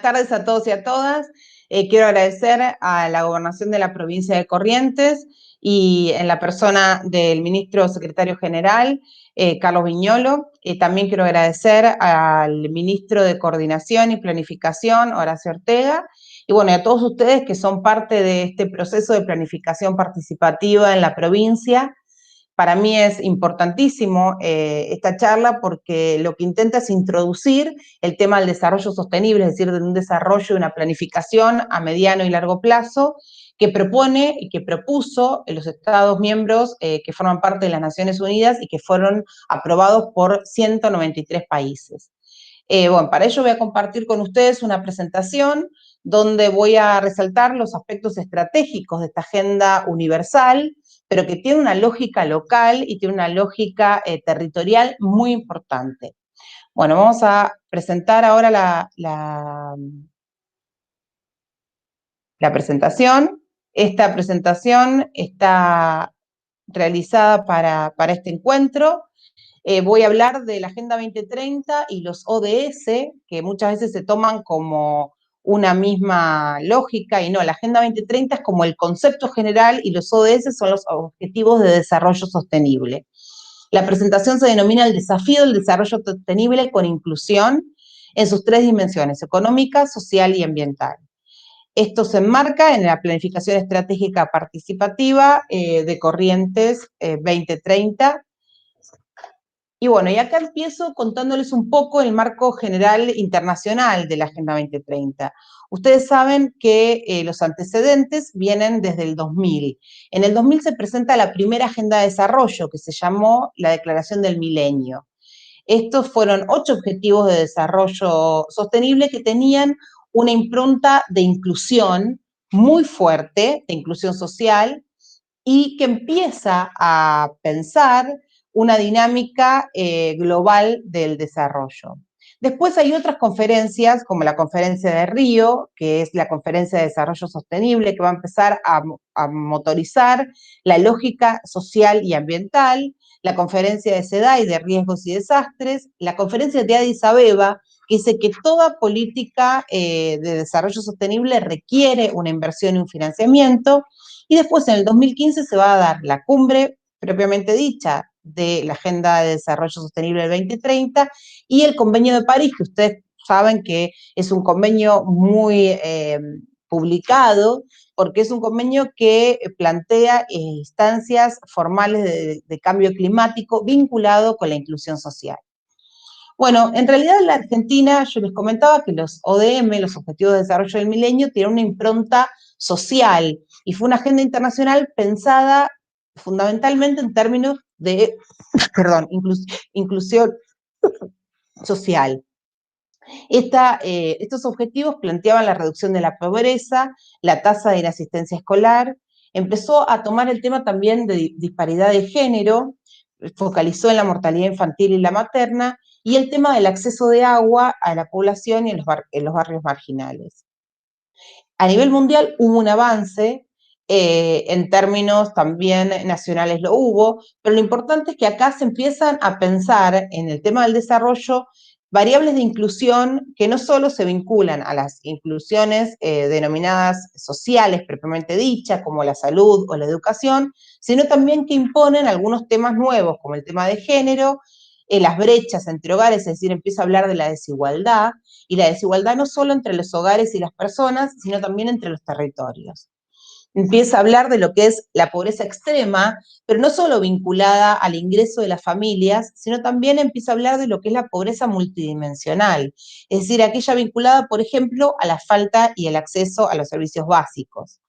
Buenas tardes a todos y a todas. Quiero agradecer a la Gobernación de la provincia de Corrientes y en la persona del ministro secretario general, Carlos Viñolo. También quiero agradecer al ministro de Coordinación y Planificación, Horacio Ortega, y bueno, y a todos ustedes que son parte de este proceso de planificación participativa en la provincia. Para mí es importantísimo esta charla porque lo que intenta es introducir el tema del desarrollo sostenible, es decir, de un desarrollo y una planificación a mediano y largo plazo que propone y que propuso los Estados miembros que forman parte de las Naciones Unidas y que fueron aprobados por 193 países. Bueno, para ello voy a compartir con ustedes una presentación donde voy a resaltar los aspectos estratégicos de esta agenda universal, pero que tiene una lógica local y tiene una lógica territorial muy importante. Bueno, vamos a presentar ahora la presentación. Esta presentación está realizada para este encuentro. Voy a hablar de la Agenda 2030 y los ODS, que muchas veces se toman como una misma lógica, y no, la Agenda 2030 es como el concepto general y los ODS son los Objetivos de Desarrollo Sostenible. La presentación se denomina el desafío del desarrollo sostenible con inclusión en sus tres dimensiones: económica, social y ambiental. Esto se enmarca en la planificación estratégica participativa de Corrientes 2030. Y bueno, y acá empiezo contándoles un poco el marco general internacional de la Agenda 2030. Ustedes saben que los antecedentes vienen desde el 2000. En el 2000 se presenta la primera Agenda de Desarrollo, que se llamó la Declaración del Milenio. Estos fueron 8 objetivos de desarrollo sostenible que tenían una impronta de inclusión muy fuerte, de inclusión social, y que empieza a pensar una dinámica global del desarrollo. Después hay otras conferencias, como la Conferencia de Río, que es la Conferencia de Desarrollo Sostenible, que va a empezar a motorizar la lógica social y ambiental, la Conferencia de CEDAW de Riesgos y Desastres, la Conferencia de Addis Abeba, que dice que toda política de desarrollo sostenible requiere una inversión y un financiamiento, y después en el 2015 se va a dar la cumbre propiamente dicha de la Agenda de Desarrollo Sostenible del 2030 y el Convenio de París, que ustedes saben que es un convenio muy publicado, porque es un convenio que plantea instancias formales de cambio climático vinculado con la inclusión social. Bueno, en realidad en la Argentina yo les comentaba que los ODM, los Objetivos de Desarrollo del Milenio, tienen una impronta social y fue una agenda internacional pensada fundamentalmente en términos de, inclusión social. Estos objetivos planteaban la reducción de la pobreza, la tasa de inasistencia escolar, empezó a tomar el tema también de disparidad de género, focalizó en la mortalidad infantil y la materna, y el tema del acceso de agua a la población y en los barrios marginales. A nivel mundial hubo un avance, en términos también nacionales lo hubo, pero lo importante es que acá se empiezan a pensar en el tema del desarrollo variables de inclusión que no solo se vinculan a las inclusiones denominadas sociales propiamente dichas, como la salud o la educación, sino también que imponen algunos temas nuevos, como el tema de género, las brechas entre hogares, es decir, empieza a hablar de la desigualdad, y la desigualdad no solo entre los hogares y las personas, sino también entre los territorios. Empieza a hablar de lo que es la pobreza extrema, pero no solo vinculada al ingreso de las familias, sino también empieza a hablar de lo que es la pobreza multidimensional, es decir, aquella vinculada, por ejemplo, a la falta y el acceso a los servicios básicos.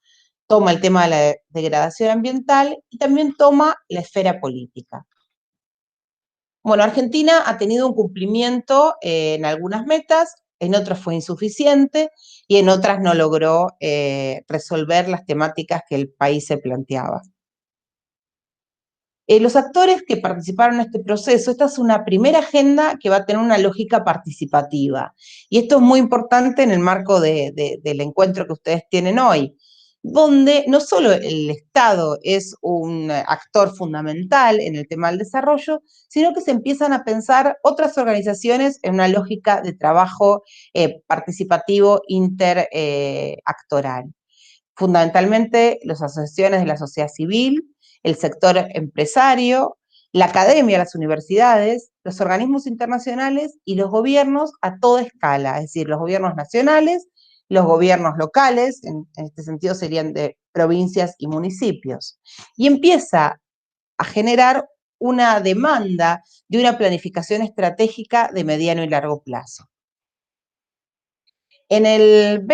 Toma el tema de la degradación ambiental y también toma la esfera política. Bueno, Argentina ha tenido un cumplimiento en algunas metas, en otras fue insuficiente y en otras no logró resolver las temáticas que el país se planteaba. Los actores que participaron en este proceso, esta es una primera agenda que va a tener una lógica participativa. Y esto es muy importante en el marco del encuentro que ustedes tienen hoy. donde no solo el Estado es un actor fundamental en el tema del desarrollo, sino que se empiezan a pensar otras organizaciones en una lógica de trabajo participativo interactoral. Fundamentalmente las asociaciones de la sociedad civil, el sector empresario, la academia, las universidades, los organismos internacionales y los gobiernos a toda escala, es decir, los gobiernos nacionales, los gobiernos locales, en este sentido serían de provincias y municipios. Y empieza a generar una demanda de una planificación estratégica de mediano y largo plazo. En el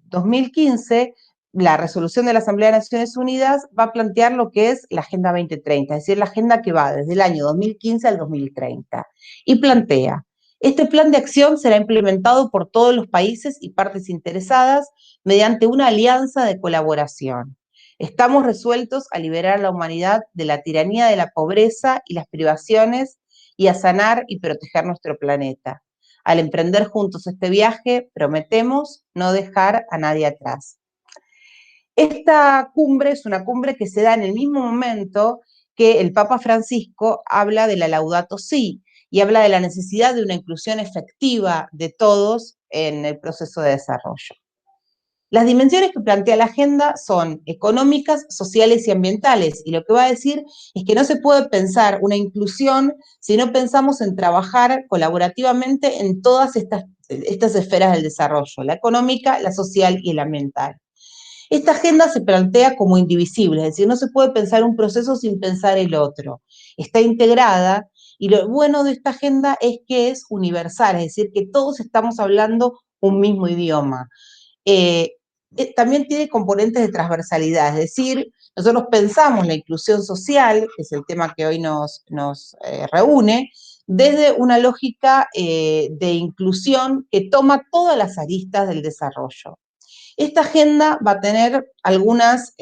2015, la resolución de la Asamblea de Naciones Unidas va a plantear lo que es la Agenda 2030, es decir, la agenda que va desde el año 2015 al 2030, y plantea: este plan de acción será implementado por todos los países y partes interesadas mediante una alianza de colaboración. Estamos resueltos a liberar a la humanidad de la tiranía de la pobreza y las privaciones y a sanar y proteger nuestro planeta. Al emprender juntos este viaje, prometemos no dejar a nadie atrás. Esta cumbre es una cumbre que se da en el mismo momento que el Papa Francisco habla de la Laudato Si y habla de la necesidad de una inclusión efectiva de todos en el proceso de desarrollo. Las dimensiones que plantea la agenda son económicas, sociales y ambientales, y lo que va a decir es que no se puede pensar una inclusión si no pensamos en trabajar colaborativamente en todas estas esferas del desarrollo: la económica, la social y la ambiental. Esta agenda se plantea como indivisible, es decir, no se puede pensar un proceso sin pensar el otro. Está integrada, y lo bueno de esta agenda es que es universal, es decir, que todos estamos hablando un mismo idioma. También tiene componentes de transversalidad, es decir, nosotros pensamos la inclusión social, que es el tema que hoy nos reúne, desde una lógica de inclusión que toma todas las aristas del desarrollo. Esta agenda va a tener algunas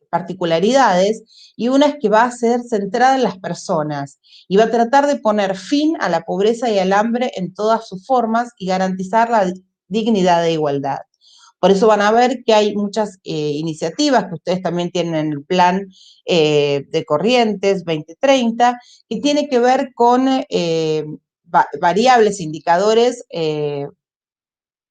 particularidades, y una es que va a ser centrada en las personas y va a tratar de poner fin a la pobreza y al hambre en todas sus formas y garantizar la dignidad e igualdad. Por eso van a ver que hay muchas iniciativas que ustedes también tienen en el plan de Corrientes 2030, que tiene que ver con variables, indicadores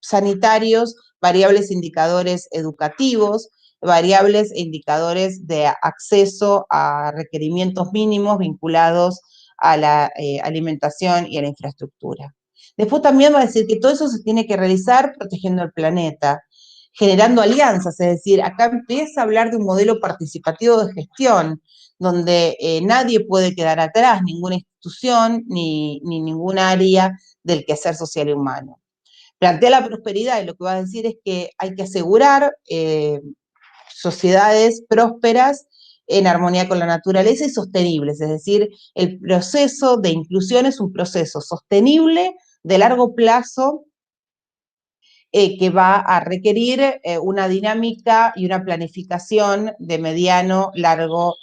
sanitarios, variables indicadores educativos, variables e indicadores de acceso a requerimientos mínimos vinculados a la alimentación y a la infraestructura. Después también va a decir que todo eso se tiene que realizar protegiendo el planeta, generando alianzas, es decir, acá empieza a hablar de un modelo participativo de gestión, donde nadie puede quedar atrás, ninguna institución ni ningún área del quehacer social y humano. Plantea la prosperidad, y lo que va a decir es que hay que asegurar sociedades prósperas en armonía con la naturaleza y sostenibles, es decir, el proceso de inclusión es un proceso sostenible de largo plazo que va a requerir una dinámica y una planificación de mediano, largo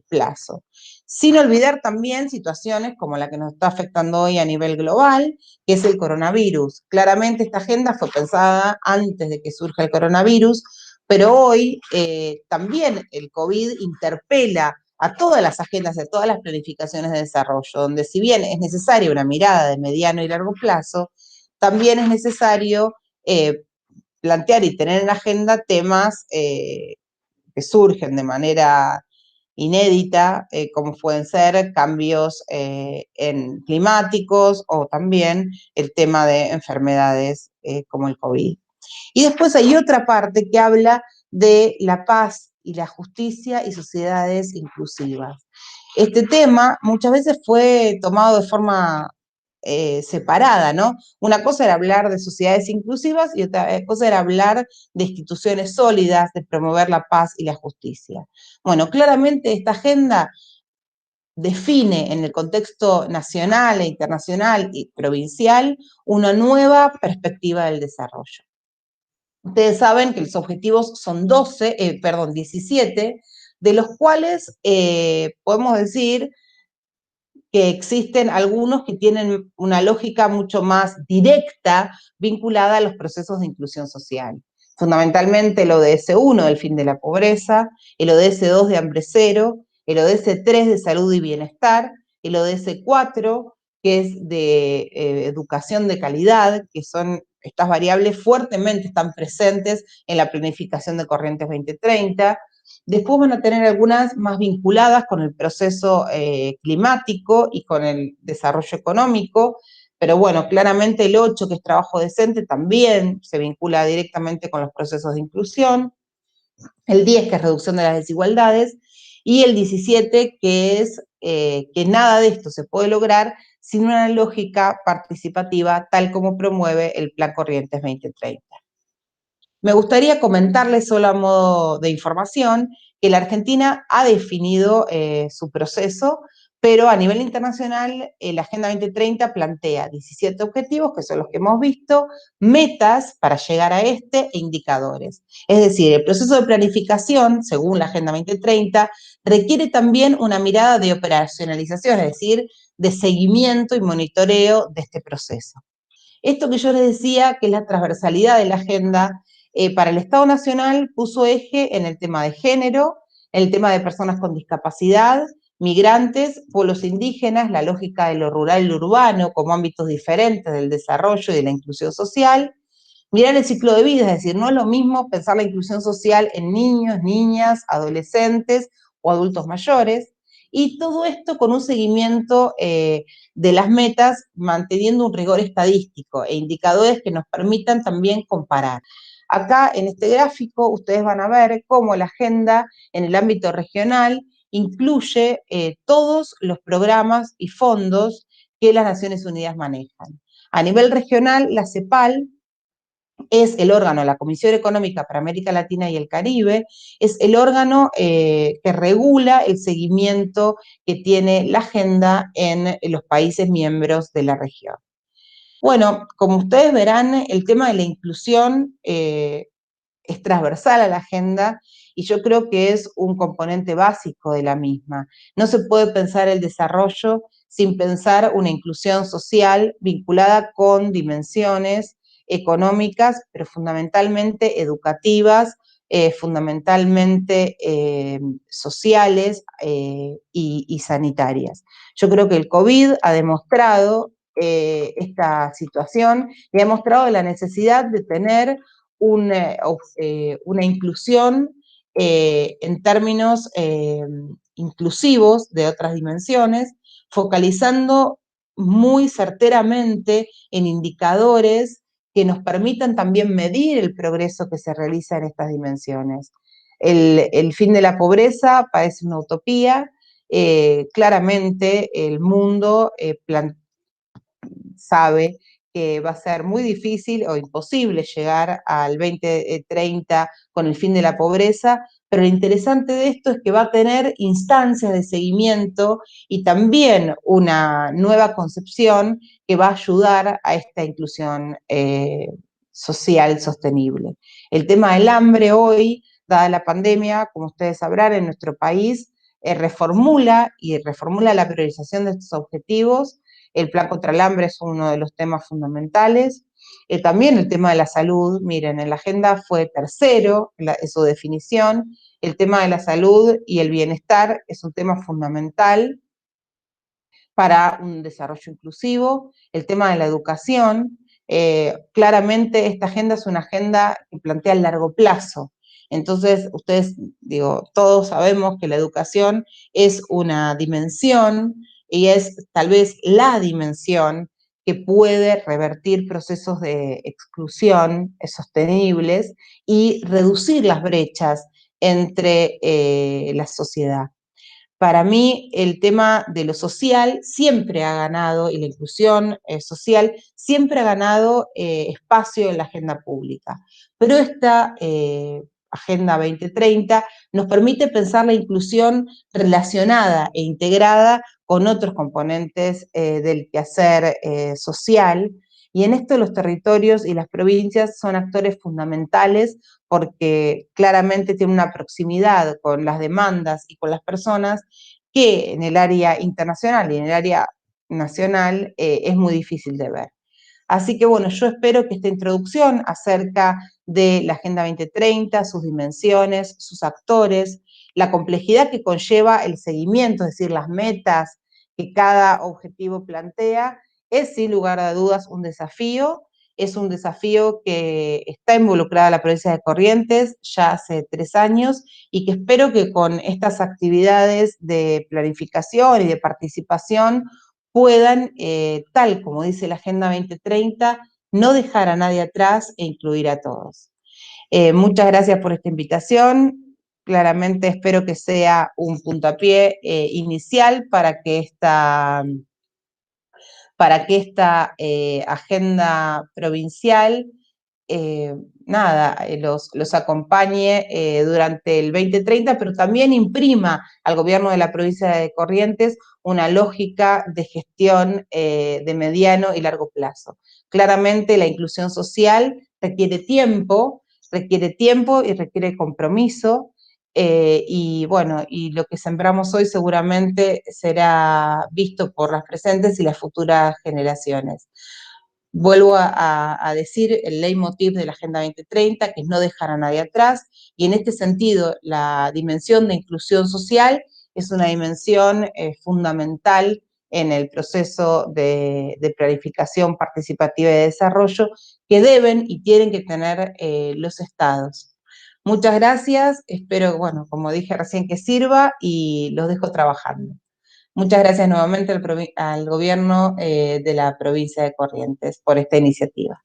plazo. Sin olvidar también situaciones como la que nos está afectando hoy a nivel global, que es el coronavirus. Claramente esta agenda fue pensada antes de que surja el coronavirus, pero hoy también el COVID interpela a todas las agendas, a todas las planificaciones de desarrollo, donde si bien es necesaria una mirada de mediano y largo plazo, también es necesario plantear y tener en la agenda temas que surgen de manera inédita, como pueden ser cambios climáticos o también el tema de enfermedades como el COVID. Y después hay otra parte que habla de la paz y la justicia y sociedades inclusivas. Este tema muchas veces fue tomado de forma separada, ¿no? Una cosa era hablar de sociedades inclusivas y otra cosa era hablar de instituciones sólidas, de promover la paz y la justicia. Bueno, claramente esta agenda define en el contexto nacional e internacional y provincial una nueva perspectiva del desarrollo. Ustedes saben que los objetivos son 17, de los cuales podemos decir que existen algunos que tienen una lógica mucho más directa vinculada a los procesos de inclusión social. fundamentalmente el ODS 1 del fin de la pobreza, el ODS 2 de hambre cero, el ODS 3 de salud y bienestar, el ODS 4 que es de educación de calidad, que son estas variables fuertemente están presentes en la planificación de Corrientes 2030. Después van a tener algunas más vinculadas con el proceso climático y con el desarrollo económico, pero bueno, claramente el 8, que es trabajo decente, también se vincula directamente con los procesos de inclusión, el 10, que es reducción de las desigualdades, y el 17, que es que nada de esto se puede lograr sin una lógica participativa tal como promueve el Plan Corrientes 2030. Me gustaría comentarles, solo a modo de información, que la Argentina ha definido su proceso, pero a nivel internacional la Agenda 2030 plantea 17 objetivos, que son los que hemos visto, metas para llegar a este e indicadores. Es decir, el proceso de planificación, según la Agenda 2030, requiere también una mirada de operacionalización, es decir, de seguimiento y monitoreo de este proceso. Esto que yo les decía, que es la transversalidad de la agenda, para el Estado Nacional puso eje en el tema de género, en el tema de personas con discapacidad, migrantes, pueblos indígenas, la lógica de lo rural y lo urbano como ámbitos diferentes del desarrollo y de la inclusión social. Mirar el ciclo de vida, es decir, no es lo mismo pensar la inclusión social en niños, niñas, adolescentes o adultos mayores, y todo esto con un seguimiento de las metas, manteniendo un rigor estadístico e indicadores que nos permitan también comparar. Acá en este gráfico ustedes van a ver cómo la agenda en el ámbito regional incluye todos los programas y fondos que las Naciones Unidas manejan. A nivel regional, la CEPAL es el órgano, la Comisión Económica para América Latina y el Caribe, es el órgano que regula el seguimiento que tiene la agenda en los países miembros de la región. Bueno, como ustedes verán, el tema de la inclusión es transversal a la agenda y yo creo que es un componente básico de la misma. No se puede pensar el desarrollo sin pensar una inclusión social vinculada con dimensiones económicas, pero fundamentalmente educativas, fundamentalmente sociales y sanitarias. Yo creo que el COVID ha demostrado esta situación y ha demostrado la necesidad de tener una inclusión en términos inclusivos de otras dimensiones, focalizando muy certeramente en indicadores que nos permitan también medir el progreso que se realiza en estas dimensiones. El fin de la pobreza parece una utopía, claramente el mundo sabe que va a ser muy difícil o imposible llegar al 2030 con el fin de la pobreza, pero lo interesante de esto es que va a tener instancias de seguimiento y también una nueva concepción que va a ayudar a esta inclusión social sostenible. El tema del hambre hoy, dada la pandemia, como ustedes sabrán, en nuestro país reformula la priorización de estos objetivos. El plan contra el hambre es uno de los temas fundamentales. También el tema de la salud, miren, en la agenda fue tercero, su definición. El tema de la salud y el bienestar es un tema fundamental para un desarrollo inclusivo. El tema de la educación, claramente esta agenda es una agenda que plantea el largo plazo. Entonces, ustedes, digo, todos sabemos que la educación es una dimensión y es tal vez la dimensión que puede revertir procesos de exclusión sostenibles y reducir las brechas entre la sociedad. Para mí el tema de lo social siempre ha ganado, y la inclusión social siempre ha ganado espacio en la agenda pública. Pero esta Agenda 2030 nos permite pensar la inclusión relacionada e integrada con otros componentes del quehacer social, y en esto los territorios y las provincias son actores fundamentales porque claramente tienen una proximidad con las demandas y con las personas que en el área internacional y en el área nacional es muy difícil de ver. Así que bueno, yo espero que esta introducción acerca de la Agenda 2030, sus dimensiones, sus actores, la complejidad que conlleva el seguimiento, es decir, las metas que cada objetivo plantea, es sin lugar a dudas un desafío. Es un desafío que está involucrada la provincia de Corrientes ya hace 3 años y que espero que con estas actividades de planificación y de participación puedan, tal como dice la Agenda 2030, no dejar a nadie atrás e incluir a todos. Muchas gracias por esta invitación. Claramente espero que sea un puntapié inicial para que esta agenda provincial los acompañe durante el 2030, pero también imprima al gobierno de la provincia de Corrientes una lógica de gestión de mediano y largo plazo. Claramente la inclusión social requiere tiempo y requiere compromiso, y bueno, y lo que sembramos hoy seguramente será visto por las presentes y las futuras generaciones. Vuelvo a decir el leitmotiv de la Agenda 2030, que es no dejar a nadie atrás, y en este sentido la dimensión de inclusión social es una dimensión fundamental en el proceso de planificación participativa y de desarrollo que deben y tienen que tener los estados. Muchas gracias, espero, bueno, como dije recién, que sirva y los dejo trabajando. Muchas gracias nuevamente al gobierno de la provincia de Corrientes por esta iniciativa.